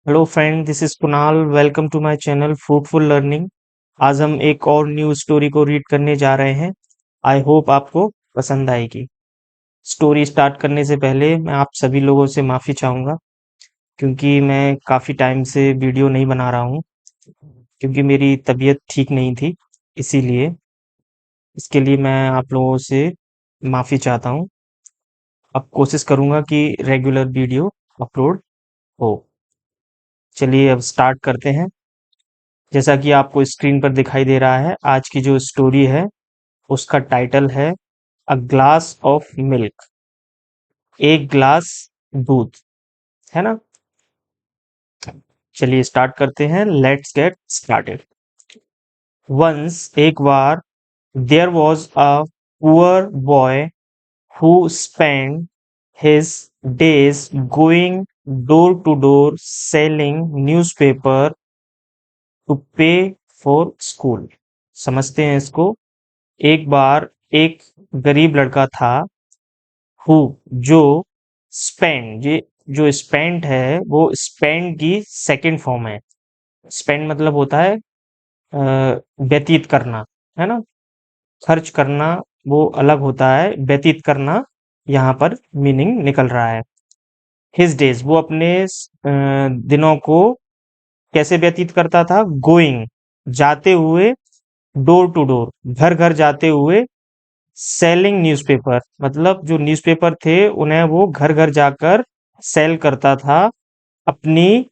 Hello friend, this is Kunal. Welcome to my channel fruitful learning. आज हम एक और न्यू स्टोरी को रीड करने जा रहे हैं। आई होप आपको पसंद आएगी। स्टोरी स्टार्ट करने से पहले मैं आप सभी लोगों से माफ़ी चाहूँगा, क्योंकि मैं काफ़ी टाइम से वीडियो नहीं बना रहा हूँ, क्योंकि मेरी तबीयत ठीक नहीं थी। इसीलिए इसके लिए मैं आप लोगों से माफ़ी चाहता हूँ। अब कोशिश करूँगा कि रेगुलर वीडियो अपलोड हो। चलिए अब स्टार्ट करते हैं। जैसा कि आपको स्क्रीन पर दिखाई दे रहा है, आज की जो स्टोरी है उसका टाइटल है अ ग्लास ऑफ मिल्क। एक ग्लास दूध, है ना। चलिए स्टार्ट करते हैं। Let's get started. वंस, एक बार, there was a poor boy who spend his days going door to door selling newspaper to pay for school। समझते हैं इसको। एक बार एक गरीब लड़का था, हु, जो, स्पेंड, ये जो स्पेंड है वो स्पेंड की सेकंड फॉर्म है। स्पेंड मतलब होता है व्यतीत करना, है ना। खर्च करना वो अलग होता है, व्यतीत करना यहाँ पर मीनिंग निकल रहा है। हिज डेज, वो अपने दिनों को कैसे व्यतीत करता था? गोइंग, जाते हुए, डोर टू डोर, घर घर जाते हुए, सेलिंग न्यूज़पेपर, मतलब जो न्यूज़पेपर थे उन्हें वो घर घर जाकर सेल करता था अपनी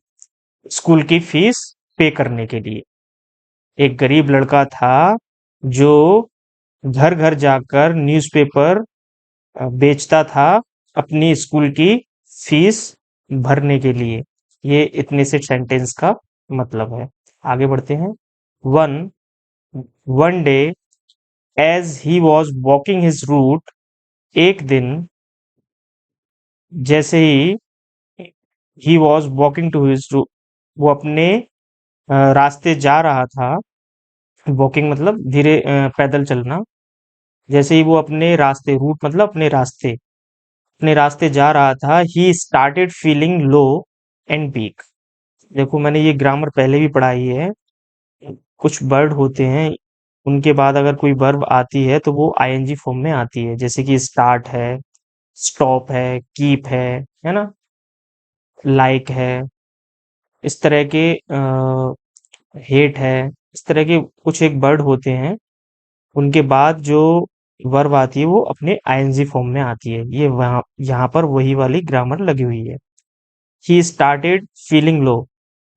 स्कूल की फीस पे करने के लिए। एक गरीब लड़का था जो घर घर जाकर न्यूज़पेपर बेचता था अपनी स्कूल की फीस भरने के लिए। ये इतने से सेंटेंस का मतलब है। आगे बढ़ते हैं। One one day, as he was walking his route, एक दिन, जैसे ही वॉज वॉकिंग टू हिज, वो अपने रास्ते जा रहा था। वॉकिंग मतलब धीरे पैदल चलना। जैसे ही वो अपने रास्ते, रूट मतलब अपने रास्ते जा रहा था, he started feeling low and weak. देखो, मैंने ये ग्रामर पहले भी पढ़ाई है। कुछ वर्ड होते हैं, उनके बाद अगर कोई वर्ब आती है तो वो आईएनजी फॉर्म में आती है। जैसे कि स्टार्ट है, स्टॉप है, कीप है ना, लाइक है, इस तरह के हेट है, इस तरह के कुछ एक वर्ड होते हैं। उनके बाद जो वर्ब आती है वो अपने आईएनजी फॉर्म में आती है। ये वहाँ यहाँ पर वही वाली ग्रामर लगी हुई है। ही स्टार्टेड फीलिंग लो,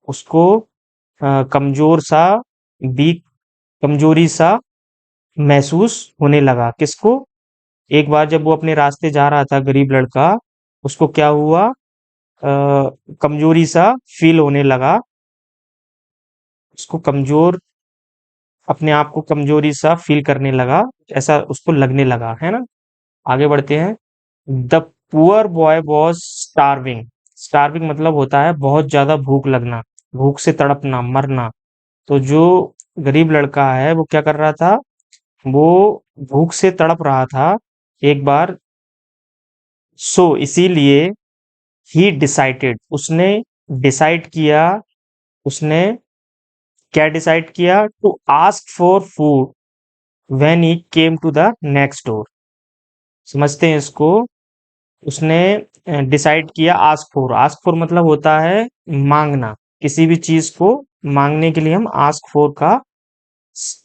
उसको कमजोर सा, वीक, कमजोरी सा महसूस होने लगा। किसको? एक बार जब वो अपने रास्ते जा रहा था, गरीब लड़का, उसको क्या हुआ? कमजोरी सा फील होने लगा। उसको कमजोर, अपने आप को कमजोरी सा फील करने लगा, ऐसा उसको लगने लगा, है ना। आगे बढ़ते हैं। The poor boy was starving. Starving मतलब होता है बहुत ज्यादा भूख लगना, भूख से तड़पना, मरना। तो जो गरीब लड़का है वो क्या कर रहा था? वो भूख से तड़प रहा था एक बार। सो इसीलिए, ही डिसाइडेड, उसने डिसाइड किया, उसने क्या डिसाइड किया? To ask for food when he came to the next door. समझते हैं इसको। उसने डिसाइड किया, आस्क फॉर मतलब होता है मांगना। किसी भी चीज को मांगने के लिए हम आस्क फॉर का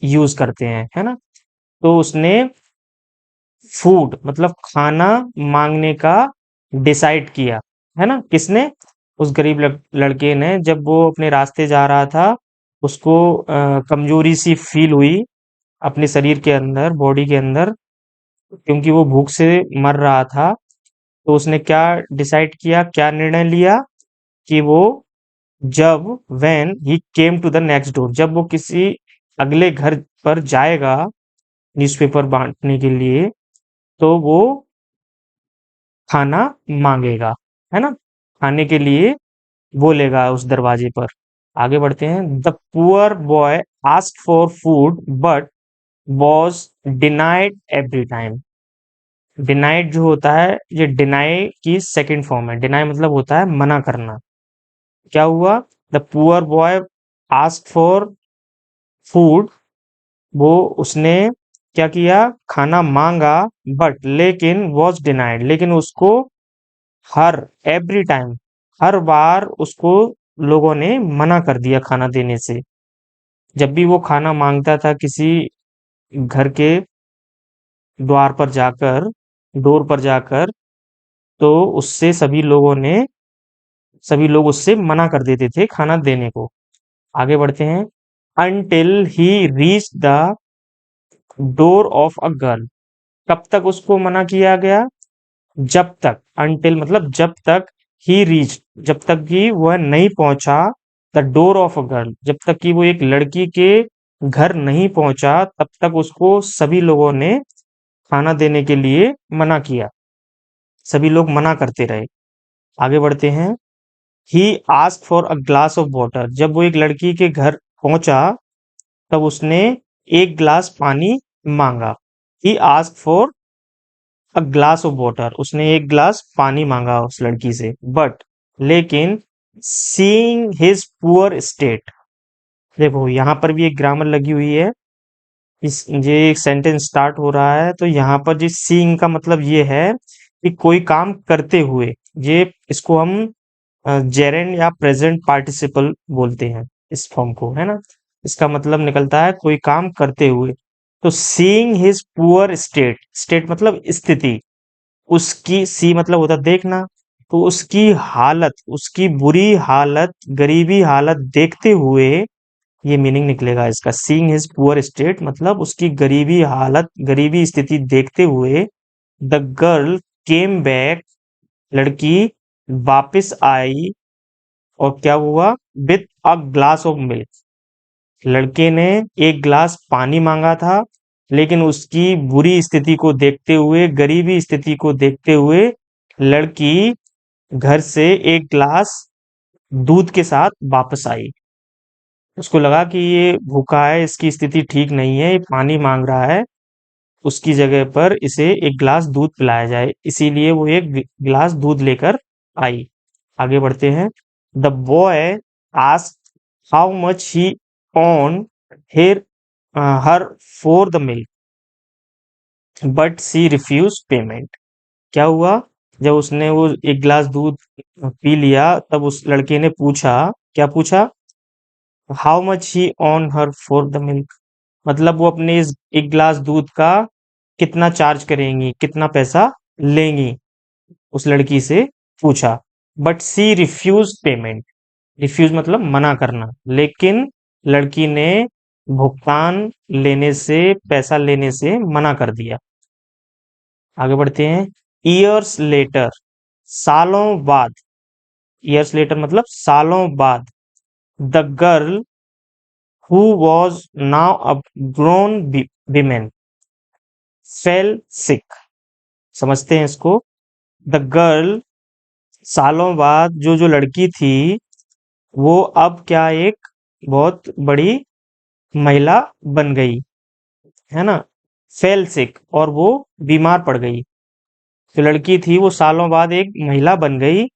यूज करते हैं, है ना। तो उसने फूड मतलब खाना मांगने का डिसाइड किया, है ना। किसने? उस गरीब लड़के ने। जब वो अपने रास्ते जा रहा था, उसको कमजोरी सी फील हुई अपने शरीर के अंदर, बॉडी के अंदर, क्योंकि वो भूख से मर रहा था। तो उसने क्या डिसाइड किया, क्या निर्णय लिया? कि वो, जब, when he came to the next door, जब वो किसी अगले घर पर जाएगा न्यूज़पेपर बांटने के लिए, तो वो खाना मांगेगा, है ना। खाने के लिए बोलेगा उस दरवाजे पर। आगे बढ़ते हैं। The poor boy asked for food but was denied every time. Denied जो होता है, ये डिनाई की सेकंड फॉर्म है। डिनाई मतलब होता है मना करना। क्या हुआ? The poor boy ask for food, वो उसने क्या किया? खाना मांगा, बट लेकिन वॉज डिनाइड, लेकिन उसको हर एवरी टाइम, हर बार उसको लोगों ने मना कर दिया खाना देने से। जब भी वो खाना मांगता था किसी घर के द्वार पर जाकर, डोर पर जाकर, तो उससे सभी लोग उससे मना कर देते थे खाना देने को। आगे बढ़ते हैं। Until he reach the door of a girl, कब तक उसको मना किया गया? जब तक, अनटिल मतलब जब तक, ही रीच जब तक कि वह नहीं पहुंचा, the door of a girl जब तक कि वो एक लड़की के घर नहीं पहुंचा, तब तक उसको सभी लोगों ने खाना देने के लिए मना किया, सभी लोग मना करते रहे। आगे बढ़ते हैं। He ask for a glass of water, जब वो एक लड़की के घर पहुंचा, तब उसने एक ग्लास पानी मांगा। He ask for a glass of water, उसने एक ग्लास पानी मांगा उस लड़की से, बट लेकिन सीइंग हिज पुअर स्टेट, देखो यहाँ पर भी एक ग्रामर लगी हुई है। इस ये एक सेंटेंस स्टार्ट हो रहा है, तो यहाँ पर जिस सीइंग का मतलब ये है कि कोई काम करते हुए, ये इसको हम जेरेंड या प्रेजेंट पार्टिसिपल बोलते हैं इस फॉर्म को, है ना। इसका मतलब निकलता है कोई काम करते हुए। तो seeing his poor state, state मतलब स्थिति, उसकी, सी मतलब होता देखना, तो उसकी हालत, उसकी बुरी हालत, गरीबी हालत देखते हुए, ये मीनिंग निकलेगा इसका। सीइंग हिज पुअर स्टेट मतलब उसकी गरीबी हालत, गरीबी स्थिति देखते हुए, द गर्ल केम बैक, लड़की वापस आई, और क्या हुआ? With a glass of milk, लड़के ने एक ग्लास पानी मांगा था, लेकिन उसकी बुरी स्थिति को देखते हुए, गरीबी स्थिति को देखते हुए, लड़की घर से एक ग्लास दूध के साथ वापस आई। उसको लगा कि ये भूखा है, इसकी स्थिति ठीक नहीं है, ये पानी मांग रहा है, उसकी जगह पर इसे एक ग्लास दूध पिलाया जाए, इसीलिए वो एक ग्लास दूध लेकर आई। आगे बढ़ते हैं। The boy asked how much he own her her for the milk, but she refuse payment. क्या हुआ? जब उसने वो एक गिलास दूध पी लिया, तब उस लड़के ने पूछा, क्या पूछा? How much he on her for the milk, मतलब वो अपने इस एक गिलास दूध का कितना चार्ज करेंगी, कितना पैसा लेंगी, उस लड़की से पूछा। But she refuse payment, refuse मतलब मना करना, लेकिन लड़की ने भुगतान लेने से, पैसा लेने से मना कर दिया। आगे बढ़ते हैं। ईयर्स लेटर, सालों बाद, ईयर्स लेटर मतलब सालों बाद, the girl who was now a grown women fail सिक, समझते हैं इसको। द गर्ल, सालों बाद जो जो लड़की थी, वो अब क्या एक बहुत बड़ी महिला बन गई, है ना। फेल सिक, और वो बीमार पड़ गई। जो लड़की थी वो सालों बाद एक महिला बन गई,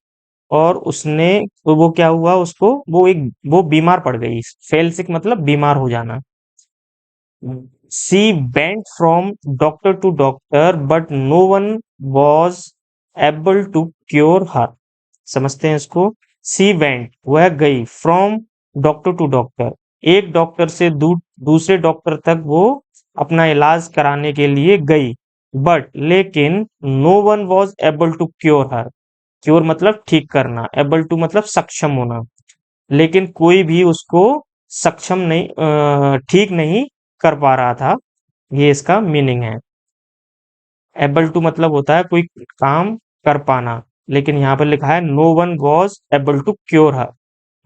और उसने, तो वो क्या हुआ, उसको वो बीमार पड़ गई। फेल सिक मतलब बीमार हो जाना। She went from doctor to doctor, but no one was able to cure her, समझते हैं इसको। सी वेंट, वह गई, फ्रॉम डॉक्टर टू डॉक्टर, एक डॉक्टर से दूसरे डॉक्टर तक वो अपना इलाज कराने के लिए गई, बट लेकिन no one was able to cure her, cure मतलब ठीक करना, एबल टू मतलब सक्षम होना, लेकिन कोई भी उसको सक्षम नहीं, ठीक नहीं कर पा रहा था, ये इसका मीनिंग है। एबल टू मतलब होता है कोई काम कर पाना, लेकिन यहाँ पर लिखा है no one was able to cure her,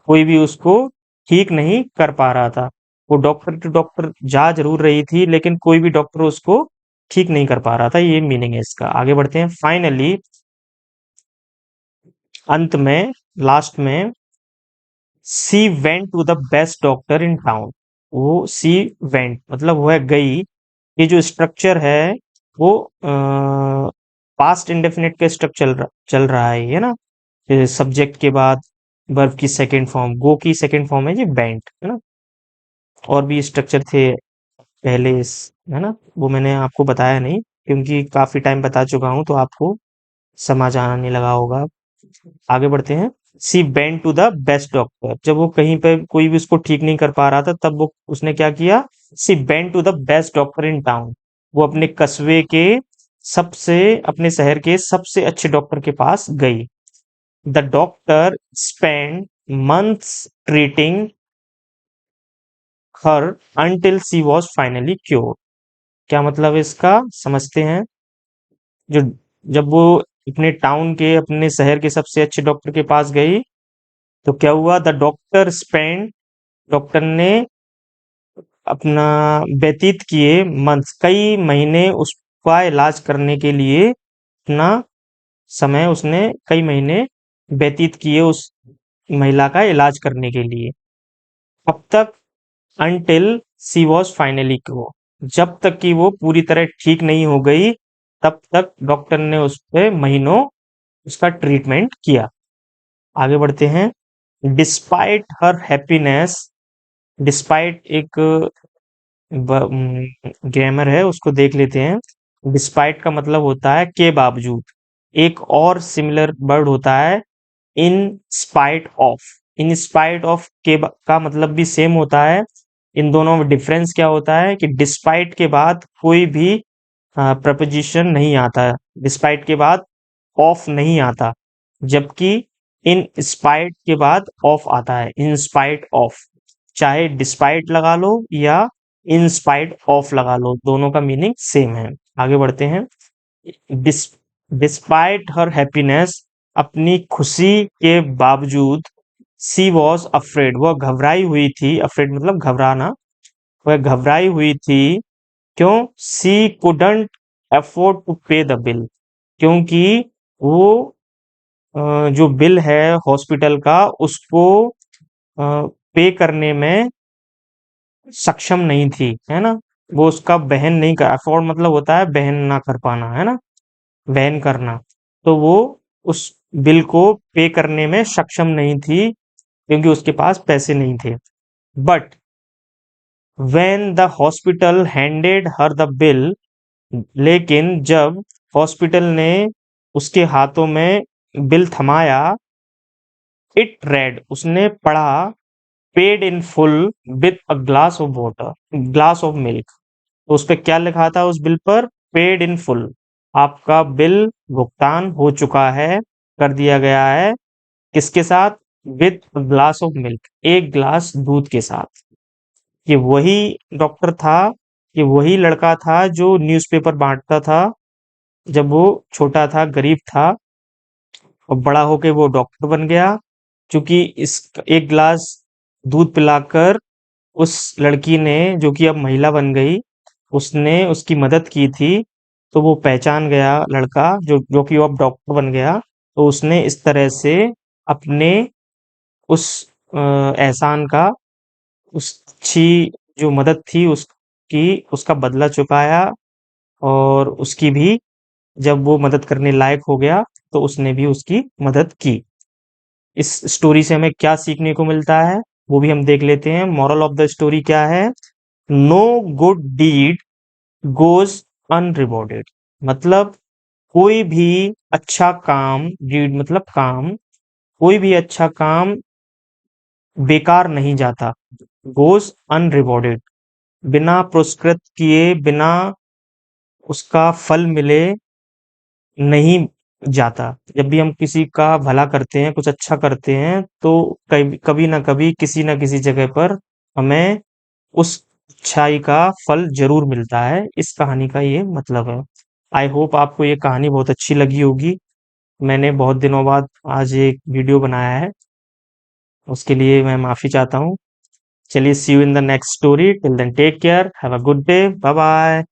कोई भी उसको ठीक नहीं कर पा रहा था। वो डॉक्टर टू डॉक्टर जा जरूर रही थी, लेकिन कोई भी डॉक्टर उसको ठीक नहीं कर पा रहा था, ये मीनिंग है इसका। आगे बढ़ते हैं। फाइनली, अंत में, लास्ट में, she went to the best doctor in town, वो सी वेंट मतलब वह गई, ये जो स्ट्रक्चर है वो पास्ट इंडेफिनिट के स्ट्रक्चर चल रहा है, ये ना, सब्जेक्ट के बाद वर्ब की सेकंड फॉर्म, गो की सेकंड फॉर्म है जी बेंट, है ना। और भी स्ट्रक्चर थे पहले इस, है ना, वो मैंने आपको बताया नहीं क्योंकि काफी टाइम बता चुका हूँ तो आपको समझ आने लगा होगा। आगे बढ़ते हैं। She went to the best doctor, जब वो कहीं पे कोई भी उसको ठीक नहीं कर पा रहा था तब वो उसने क्या किया, she went to the best doctor in town, वो अपने कस्बे के सबसे, अपने शहर के सबसे अच्छे डॉक्टर के पास गई। The doctor spend months treating her until she was finally cure. क्या मतलब है इसका, समझते हैं। जो जब वो अपने टाउन के, अपने शहर के सबसे अच्छे डॉक्टर के पास गई तो क्या हुआ, द डॉक्टर स्पेंड, डॉक्टर ने अपना व्यतीत किए मंथ्स, कई महीने उसका इलाज करने के लिए, अपना समय उसने कई महीने व्यतीत किए उस महिला का इलाज करने के लिए। अब तक, until she was finally cure, जब तक कि वो पूरी तरह ठीक नहीं हो गई तब तक डॉक्टर ने उस पे महीनों उसका ट्रीटमेंट किया। आगे बढ़ते हैं। डिस्पाइट हर हैप्पीनेस, डिस्पाइट एक ग्रामर है, उसको देख लेते हैं। डिस्पाइट का मतलब होता है के बावजूद। एक और सिमिलर वर्ड होता है in spite of. In spite of का मतलब भी सेम होता है। इन दोनों में डिफरेंस क्या होता है कि डिस्पाइट के बाद कोई भी प्रपोजिशन नहीं आता, डिस्पाइट के बाद ऑफ नहीं आता, जबकि इन स्पाइट के बाद ऑफ आता है, इन स्पाइट ऑफ। चाहे डिस्पाइट लगा लो या इन स्पाइट ऑफ लगा लो, दोनों का मीनिंग सेम है। आगे बढ़ते हैं। डिस डिस्पाइट हर हैप्पीनेस, अपनी खुशी के बावजूद, सी वॉज अफ्रेड, वह घबराई हुई थी, अफ्रेड मतलब घबराना, वह घबराई हुई थी। क्यों, सी कुडंट अफोर्ड टू पे द बिल, क्योंकि वो जो बिल है हॉस्पिटल का उसको पे करने में सक्षम नहीं थी, है ना। वो उसका वहन नहीं कर, अफोर्ड मतलब होता है वहन ना कर पाना, है ना, वहन करना। तो वो उस बिल को पे करने में सक्षम नहीं थी क्योंकि उसके पास पैसे नहीं थे। But when the hospital handed her the bill, लेकिन जब हॉस्पिटल ने उसके हाथों में बिल थमाया, इट रेड, उसने पढ़ा, paid in full with a glass of water, glass of milk. तो उस पे क्या लिखा था उस बिल पर, पेड इन फुल, आपका बिल भुगतान हो चुका है, कर दिया गया है, किसके साथ, विथ ग्लास ऑफ मिल्क, एक ग्लास दूध के साथ। ये वही डॉक्टर था, ये वही लड़का था जो न्यूज़पेपर बांटता था जब वो छोटा था, गरीब था, और बड़ा होके वो डॉक्टर बन गया। क्योंकि इस एक गिलास दूध पिलाकर उस लड़की ने, जो कि अब महिला बन गई, उसने उसकी मदद की थी, तो वो पहचान गया लड़का, जो कि वो अब डॉक्टर बन गया। तो उसने इस तरह से अपने उस एहसान का, उस अच्छी जो मदद थी उसकी, उसका बदला चुकाया। और उसकी भी, जब वो मदद करने लायक हो गया तो उसने भी उसकी मदद की। इस स्टोरी से हमें क्या सीखने को मिलता है वो भी हम देख लेते हैं। मॉरल ऑफ द स्टोरी क्या है, नो गुड डीड गोज अनरिवॉर्डेड, मतलब कोई भी अच्छा काम, डीड मतलब काम, कोई भी अच्छा काम बेकार नहीं जाता, गोज अनरिवॉर्डेड, बिना पुरस्कृत किए, बिना उसका फल मिले नहीं जाता। जब भी हम किसी का भला करते हैं, कुछ अच्छा करते हैं, तो कभी कभी ना कभी, किसी ना किसी जगह पर हमें उस अच्छाई का फल जरूर मिलता है। इस कहानी का ये मतलब है। आई होप आपको ये कहानी बहुत अच्छी लगी होगी। मैंने बहुत दिनों बाद आज एक वीडियो बनाया है, उसके लिए मैं माफी चाहता हूँ। चलिए, see you in the next story, till then take care, have a good day, bye bye.